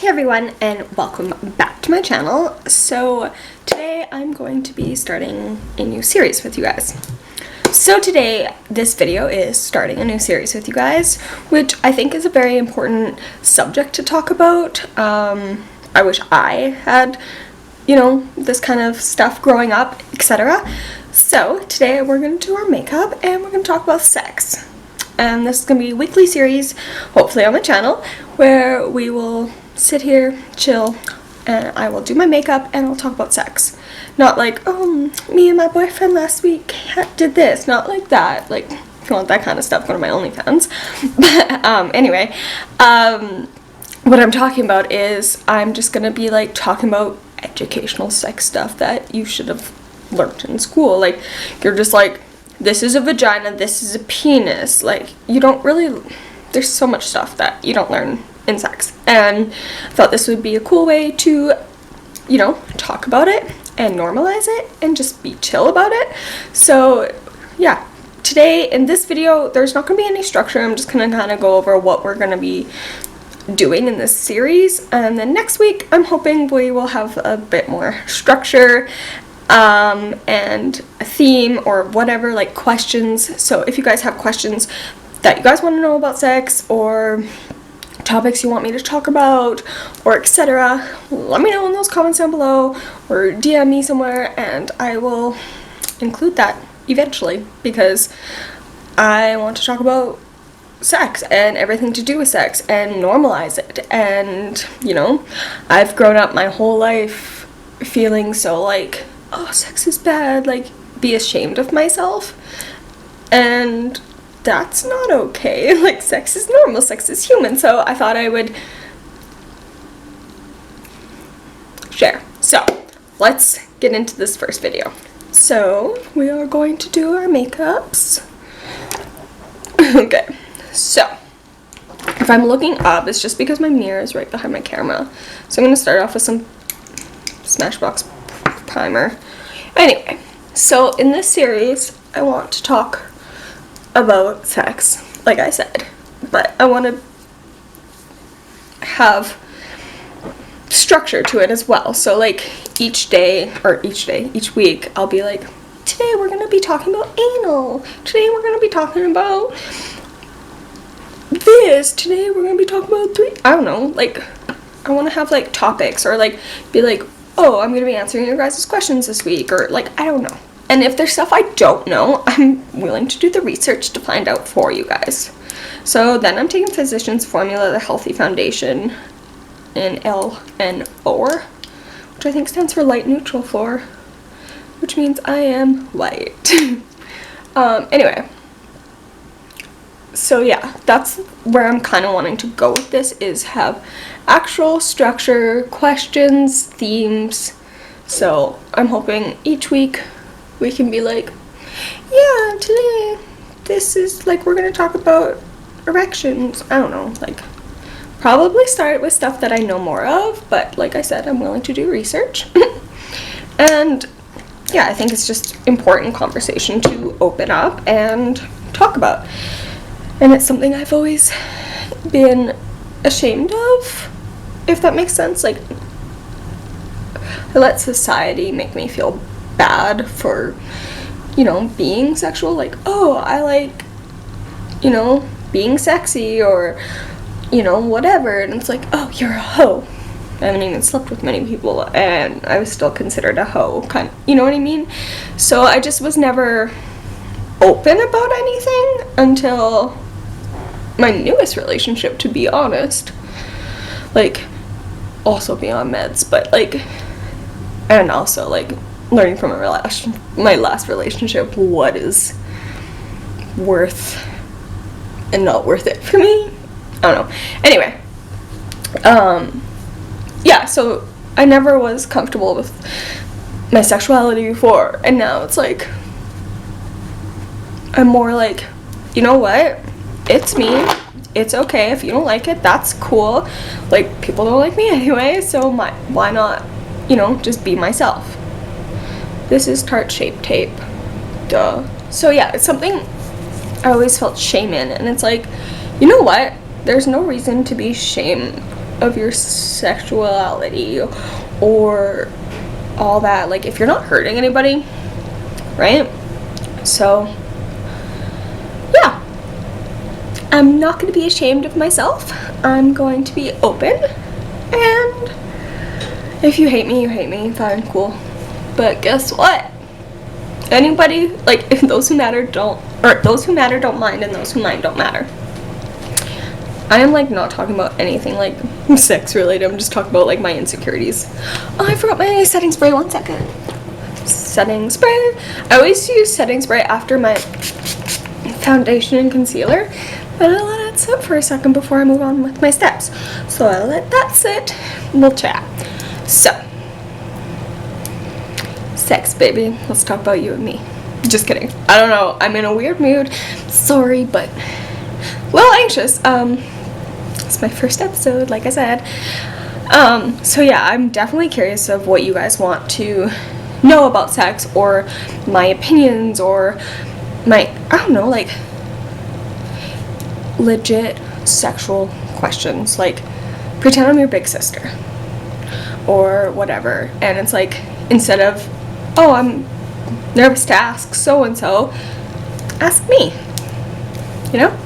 Hey everyone, and welcome back to my channel. So today I'm going to be starting a new series with you guys. So today this video is starting a new series with you guys, which I think is a very important subject to talk about. I wish I had, this kind of stuff growing up, etc. So today we're going to do our makeup and we're going to talk about sex. And this is going to be a weekly series, hopefully on my channel, where we will sit here, chill, and I will do my makeup and I'll talk about sex. Not like, oh, me and my boyfriend last week did this. Not like that. Like, if you want that kind of stuff, go to my OnlyFans. But anyway, what I'm talking about is I'm just going to be like talking about educational sex stuff that you should have learned in school. Like, you're just like, this is a vagina, this is a penis. Like, you don't really, there's so much stuff that you don't learn in sex. And I thought this would be a cool way to, talk about it and normalize it and just be chill about it. So, yeah. Today, in this video, there's not going to be any structure. I'm just going to kind of go over what we're going to be doing in this series. And then next week, I'm hoping we will have a bit more structure and a theme or whatever, like questions. So if you guys have questions that you guys want to know about sex or topics you want me to talk about or etc., let me know in those comments down below or DM me somewhere and I will include that eventually, because I want to talk about sex and everything to do with sex and normalize it. And I've grown up my whole life feeling so like, oh, sex is bad, like, be ashamed of myself, and that's not okay. Like, sex is normal, sex is human. So I thought I would share. So let's get into this first video. So we are going to do our makeups. Okay, so if I'm looking up, it's just because my mirror is right behind my camera. So I'm going to start off with some Smashbox primer. Anyway, so in this series, I want to talk about sex, like I said, but I want to have structure to it as well. So like each week, I'll be like, today we're going to be talking about anal. Today we're going to be talking about this. Today we're going to be talking about I don't know, like, I want to have like topics or like be like, oh, I'm going to be answering your guys' questions this week, or like, I don't know. And if there's stuff I don't know, I'm willing to do the research to find out for you guys. So then I'm taking Physicians Formula, the Healthy Foundation, in LNO, which I think stands for light neutral for, which means I am white. Anyway. So yeah, that's where I'm kind of wanting to go with this, is have actual structure, questions, themes. So I'm hoping each week we can be like, yeah, today this is like, we're going to talk about erections. I don't know, like, probably start with stuff that I know more of, but like I said, I'm willing to do research. And yeah, I think it's just important conversation to open up and talk about. And it's something I've always been ashamed of, if that makes sense. Like, I let society make me feel bad for, being sexual. Like, oh, I like, being sexy or, whatever. And it's like, oh, you're a hoe. I haven't even slept with many people and I was still considered a hoe, kind of, you know what I mean? So I just was never open about anything until my newest relationship, to be honest. Like, also being on meds, but like, and also like learning from my last relationship what is worth and not worth it for me. I don't know. Anyway, yeah, so I never was comfortable with my sexuality before, and now it's like, I'm more like, you know what? It's me. It's okay. If you don't like it, that's cool. Like, people don't like me anyway, so why not, just be myself. This is Tarte Shape Tape. Duh. So yeah, it's something I always felt shame in, and it's like, you know what? There's no reason to be of your sexuality or all that, like, if you're not hurting anybody, right? So yeah, I'm not going to be ashamed of myself. I'm going to be open, and if you hate me, you hate me, fine, cool. But guess what? Anybody, like, if those who matter don't mind, and those who mind don't matter. I am, like, not talking about anything, like, sex related. I'm just talking about, like, my insecurities. Oh, I forgot my setting spray. 1 second. Setting spray. I always use setting spray after my foundation and concealer, but I let it sit for a second before I move on with my steps. So I let that sit. We'll chat. So, sex, baby. Let's talk about you and me. Just kidding. I don't know. I'm in a weird mood. Sorry, but a little anxious. It's my first episode, like I said. So yeah, I'm definitely curious of what you guys want to know about sex, or my opinions, or my, I don't know, like, legit sexual questions. Like, pretend I'm your big sister or whatever, and it's like, instead of, oh, I'm nervous to ask so and so, ask me, you know?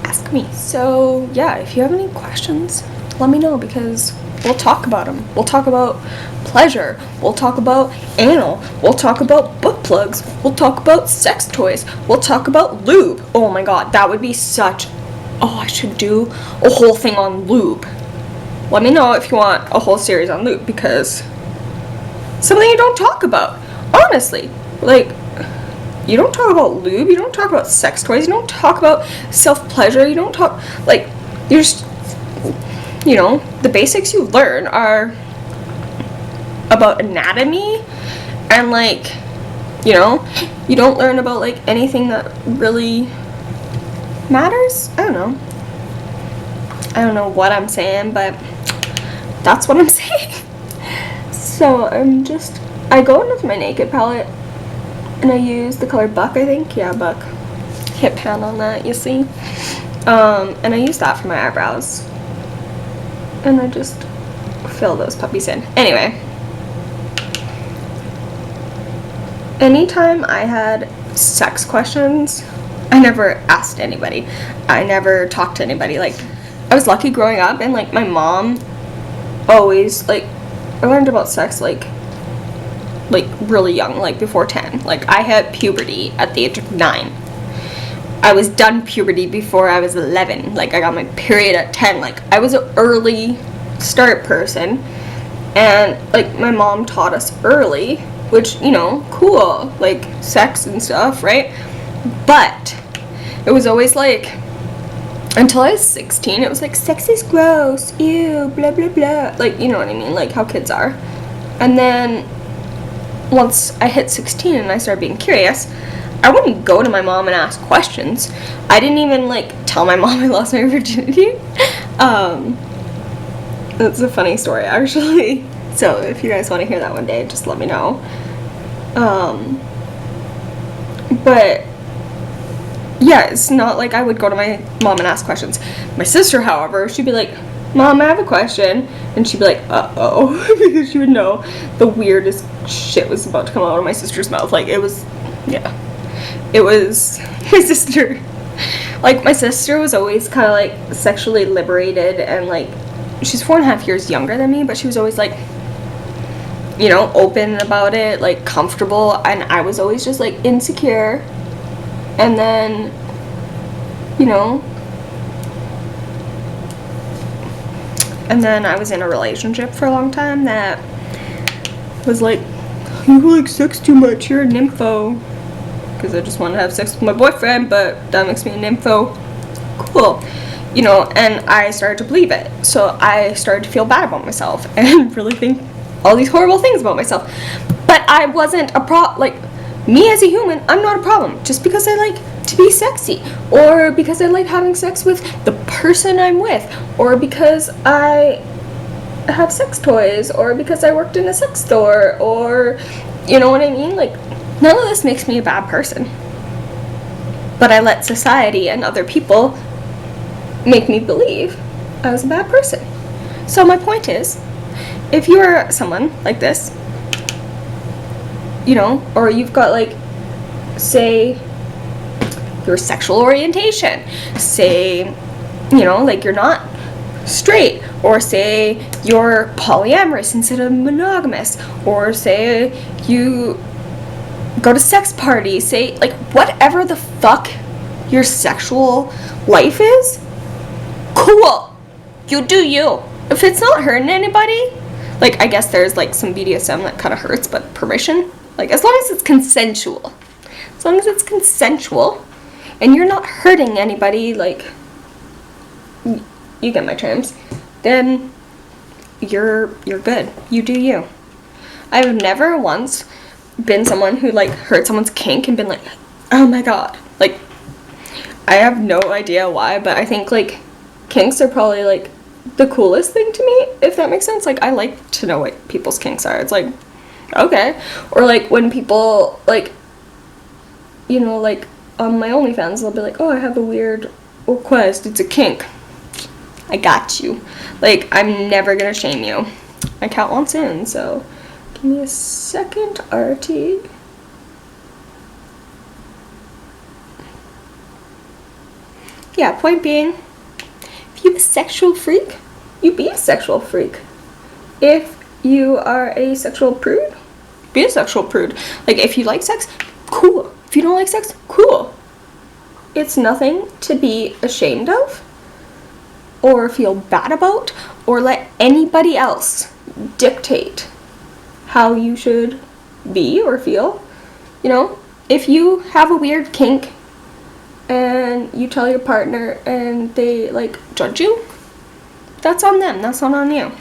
Ask me. So yeah, if you have any questions, let me know, because we'll talk about them. We'll talk about pleasure, we'll talk about anal, we'll talk about butt plugs, we'll talk about sex toys, we'll talk about lube. Oh my god, that would be such, oh, I should do a whole thing on lube. Let me know if you want a whole series on lube, because something you don't talk about, honestly. Like, you don't talk about lube, you don't talk about sex toys, you don't talk about self-pleasure, you don't talk, like, you're just, you know, the basics you learn are about anatomy, and, like, you know, you don't learn about, like, anything that really matters. I don't know what I'm saying, but that's what I'm saying. So I go in with my Naked palette, and I use the color Buck, I think. Yeah, Buck. Hit pan on that, you see. And I use that for my eyebrows. And I just fill those puppies in. Anyway. Anytime I had sex questions, I never asked anybody. I never talked to anybody. Like, I was lucky growing up, and, like, my mom always, like, I learned about sex, like really young, like before 10. Like, I had puberty at the age of 9. I was done puberty before I was 11. Like, I got my period at 10. Like, I was an early start person, and, like, my mom taught us early, which, you know, cool, like, sex and stuff, right? But it was always like, until I was 16, it was like, sex is gross, ew, blah blah blah, like, you know what I mean, like how kids are. And then once I hit 16 and I started being curious, I wouldn't go to my mom and ask questions. I didn't even, like, tell my mom I lost my virginity. That's a funny story, actually. So if you guys want to hear that one day, just let me know. But yeah, it's not like I would go to my mom and ask questions. My sister, however, she'd be like, Mom, I have a question. And she'd be like, uh-oh. Because she would know the weirdest shit was about to come out of my sister's mouth. Like, it was, yeah. It was my sister. Like, my sister was always kind of, like, sexually liberated, and, like, she's 4.5 years younger than me, but she was always, like, you know, open about it, like, comfortable, and I was always just, like, insecure. And then, you know, and then I was in a relationship for a long time that was like, you like sex too much, you're a nympho. Because I just wanted to have sex with my boyfriend, but that makes me a nympho. Cool. You know, and I started to believe it. So I started to feel bad about myself and really think all these horrible things about myself. But I wasn't like, me as a human, I'm not a problem. Just because I like to be sexy, or because I like having sex with the person I'm with, or because I have sex toys, or because I worked in a sex store, or, you know what I mean? Like, none of this makes me a bad person. But I let society and other people make me believe I was a bad person. So my point is, if you are someone like this, you know, or you've got like, say, your sexual orientation, say, you know, like you're not straight, or say you're polyamorous instead of monogamous, or say you go to sex parties, say like whatever the fuck your sexual life is, cool, you do you. If it's not hurting anybody, like I guess there's like some BDSM that kind of hurts, but permission, like as long as it's consensual, and you're not hurting anybody, like, you get my terms, then you're good. You do you. I've never once been someone who like hurt someone's kink and been like, oh my god. Like, I have no idea why, but I think like kinks are probably like the coolest thing to me, if that makes sense. Like, I like to know what people's kinks are. It's like, okay. Or like when people like, you know, like on my OnlyFans, they'll be like, oh, I have a weird request, it's a kink. I got you. Like, I'm never gonna shame you. My cat wants in, so give me a second, RT. Yeah, point being, if you're a sexual freak, you be a sexual freak. If you are a sexual prude, be a sexual prude. Like, if you like sex, cool. If you don't like sex, cool. It's nothing to be ashamed of, or feel bad about, or let anybody else dictate how you should be or feel. You know, if you have a weird kink and you tell your partner and they like judge you, that's on them, that's not on you.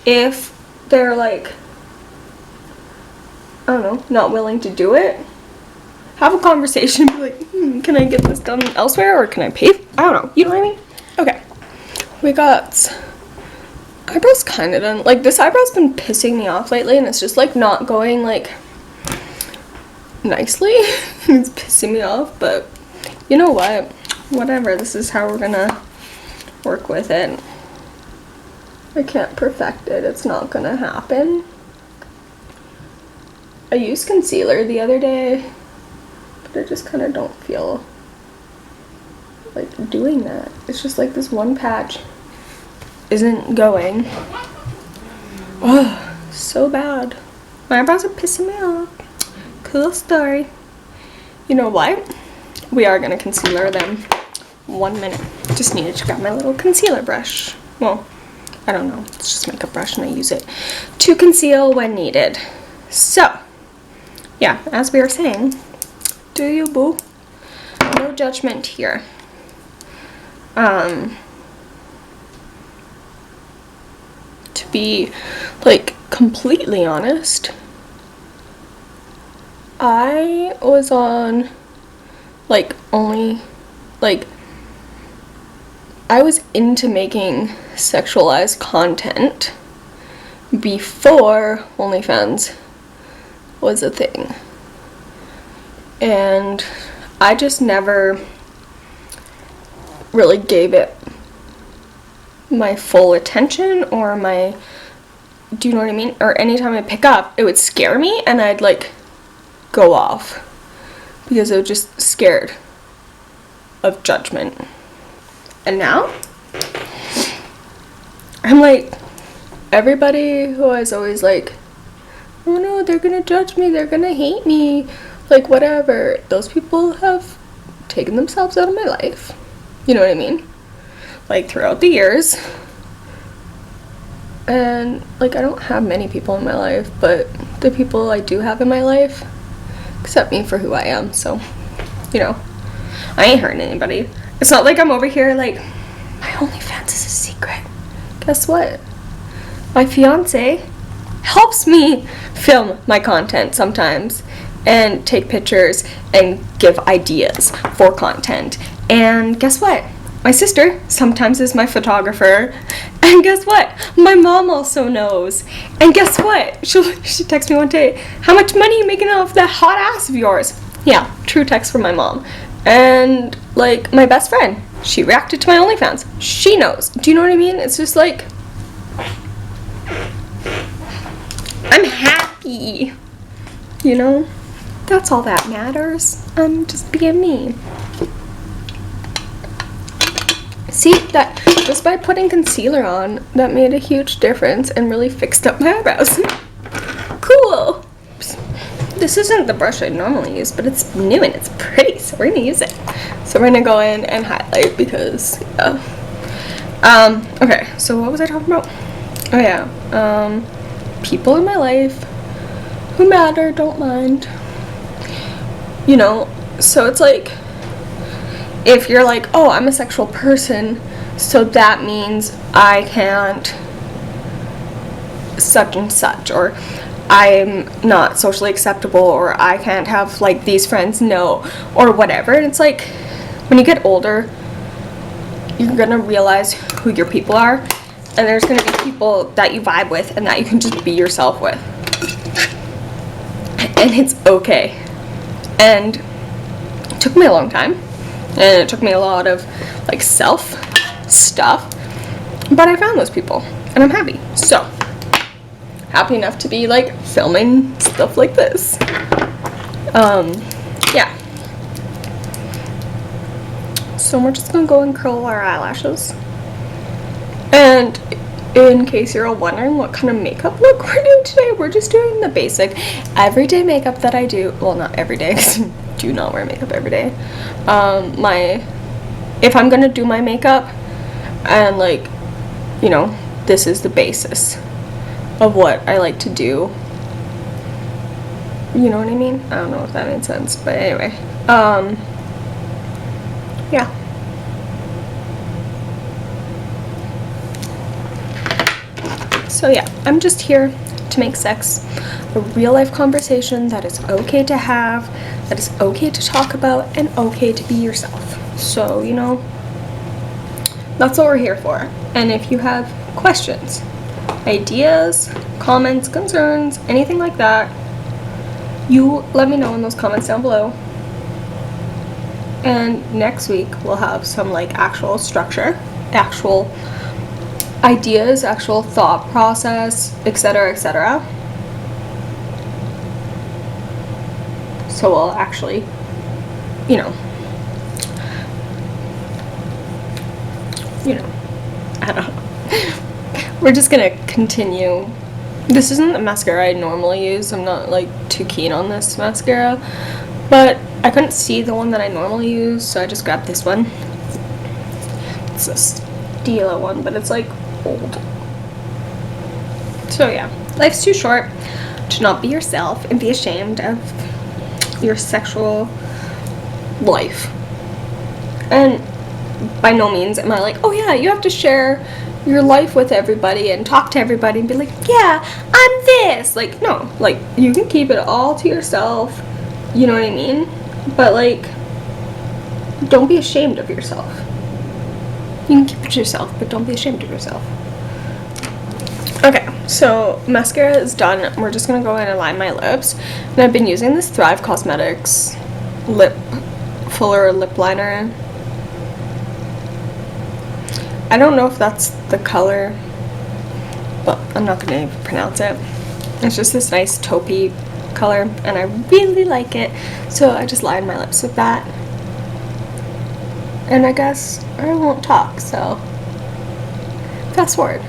If they're like, I don't know, not willing to do it, have a conversation, be like, can I get this done elsewhere, or can I pay? I don't know, you know what I mean? Okay. We got eyebrows kind of done. Like, this eyebrow's been pissing me off lately, and it's just like not going like nicely. It's pissing me off, but you know what? Whatever, this is how we're gonna work with it. I can't perfect it, it's not gonna happen. I used concealer the other day, but I just kind of don't feel like doing that. It's just like this one patch isn't going. Oh, so bad. My eyebrows are pissing me off. Cool story. You know what? We are gonna concealer them. 1 minute. Just needed to grab my little concealer brush. Well, I don't know. It's just makeup brush, and I use it to conceal when needed. So, yeah, as we were saying, do you, boo? No judgment here. To be like completely honest, I was on like only like I was into making sexualized content before OnlyFans was a thing, and I just never really gave it my full attention, or my, do you know what I mean? Or anytime I pick up, it would scare me, and I'd like go off because I was just scared of judgment. And now I'm like, everybody who is always like, oh no, they're gonna judge me, they're gonna hate me, like whatever, those people have taken themselves out of my life. You know what I mean? Like, throughout the years. And like, I don't have many people in my life, but the people I do have in my life accept me for who I am. So, you know, I ain't hurting anybody. It's not like I'm over here like, my OnlyFans is a secret. Guess what? My fiance helps me film my content sometimes, and take pictures and give ideas for content. And guess what? My sister sometimes is my photographer. And guess what? My mom also knows. And guess what? She texted me one day, how much money are you making off that hot ass of yours? Yeah, true text from my mom. And like, my best friend She reacted to my OnlyFans. She knows. Do you know what I mean? It's just like, I'm happy. You know? That's all that matters. I'm just being me. See, that just by putting concealer on, that made a huge difference and really fixed up my eyebrows. Cool. This isn't the brush I normally use, but it's new and it's pretty, so we're gonna use it. So we're gonna go in and highlight because, okay, so what was I talking about? Oh yeah, people in my life who matter, don't mind. You know, so it's like, if you're like, oh, I'm a sexual person, so that means I can't such and such, or I'm not socially acceptable, or I can't have like these friends, no, or whatever. And it's like, when you get older, you're gonna realize who your people are, and there's gonna be people that you vibe with and that you can just be yourself with, and it's okay. And it took me a long time, and it took me a lot of like self stuff, but I found those people and I'm happy. So happy enough to be like filming stuff like this. Yeah, so we're just gonna go and curl our eyelashes. And in case you're all wondering what kind of makeup look we're doing today, we're just doing the basic everyday makeup that I do. Well, not every day, because I do not wear makeup every day. If I'm gonna do my makeup, and like, you know, this is the basis of what I like to do. You know what I mean? I don't know if that made sense, but anyway. Yeah. So yeah, I'm just here to make sex a real life conversation that is okay to have, that is okay to talk about, and okay to be yourself. So, you know, that's what we're here for. And if you have questions, ideas, comments, concerns, anything like that, you let me know in those comments down below. And next week we'll have some like actual structure, actual ideas, actual thought process, etc., etc. So we'll actually, you know, I don't know. We're just gonna continue. This isn't the mascara I normally use. I'm not like too keen on this mascara, but I couldn't see the one that I normally use, so I just grabbed this one. It's a Stila one, but it's like old. So yeah, life's too short to not be yourself and be ashamed of your sexual life. And by no means am I like, oh yeah, you have to share your life with everybody and talk to everybody and be like, yeah, I'm this. Like, no, like, you can keep it all to yourself, you know what I mean? But like, don't be ashamed of yourself. You can keep it to yourself, but don't be ashamed of yourself. Okay, so mascara is done. We're just gonna go in and line my lips. And I've been using this Thrive Cosmetics lip fuller lip liner. I don't know if that's the color, but I'm not gonna even pronounce it. It's just this nice taupey color, and I really like it, so I just line my lips with that. And I guess I won't talk, so fast forward.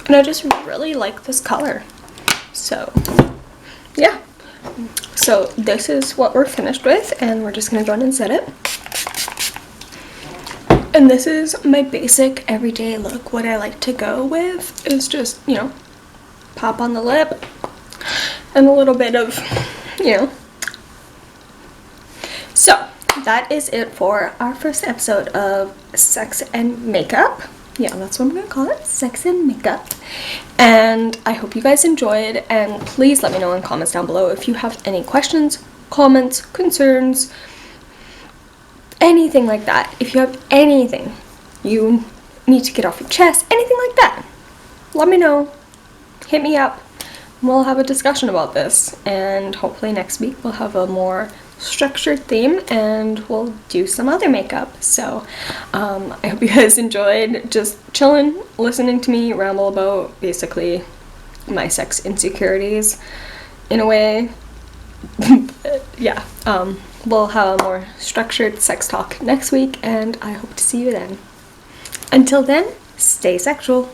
And I just really like this color. So, yeah. So this is what we're finished with, and we're just gonna go in and set it. And this is my basic everyday look. What I like to go with is just, you know, pop on the lip and a little bit of, you know. So that is it for our first episode of Sex and Makeup. Yeah, that's what I'm gonna call it, Sex and Makeup. And I hope you guys enjoyed, and please let me know in comments down below if you have any questions, comments, concerns, anything like that. If you have anything you need to get off your chest, anything like that, let me know. Hit me up. We'll have a discussion about this, and hopefully next week we'll have a more structured theme and we'll do some other makeup. So I hope you guys enjoyed just chilling, listening to me ramble about basically my sex insecurities in a way. Yeah, we'll have a more structured sex talk next week, and I hope to see you then. Until then, stay sexual.